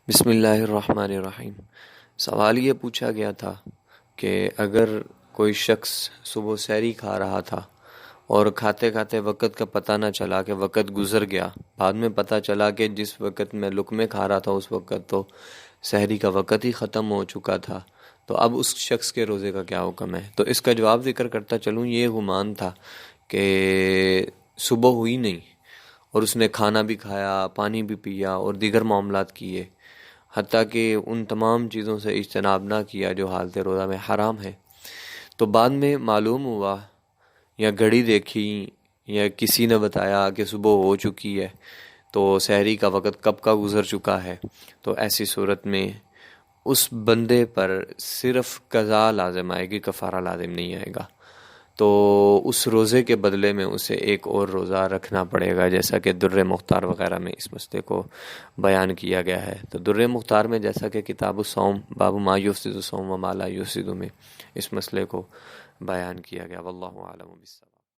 بسم اللہ الرحمن الرحیم۔ سوال یہ پوچھا گیا تھا کہ اگر کوئی شخص صبح سحری کھا رہا تھا اور کھاتے کھاتے وقت کا پتہ نہ چلا کہ وقت گزر گیا، بعد میں پتہ چلا کہ جس وقت میں لقمے کھا رہا تھا اس وقت تو سحری کا وقت ہی ختم ہو چکا تھا، تو اب اس شخص کے روزے کا کیا حکم ہے؟ تو اس کا جواب ذکر کرتا چلوں، یہ گمان تھا کہ صبح ہوئی نہیں اور اس نے کھانا بھی کھایا، پانی بھی پیا اور دیگر معاملات کیے، حتیٰ کہ ان تمام چیزوں سے اجتناب نہ کیا جو حالت روزہ میں حرام ہے۔ تو بعد میں معلوم ہوا یا گھڑی دیکھی یا کسی نے بتایا کہ صبح ہو چکی ہے، تو سحری کا وقت کب کا گزر چکا ہے، تو ایسی صورت میں اس بندے پر صرف قضا لازم آئے گی، کفارہ لازم نہیں آئے گا۔ تو اس روزے کے بدلے میں اسے ایک اور روزہ رکھنا پڑے گا، جیسا کہ در مختار وغیرہ میں اس مسئلے کو بیان کیا گیا ہے۔ تو در مختار میں جیسا کہ کتاب الصوم باب ما یفسد الصوم و ما لا یفسد میں اس مسئلے کو بیان کیا گیا۔ واللہ اعلم بالصواب۔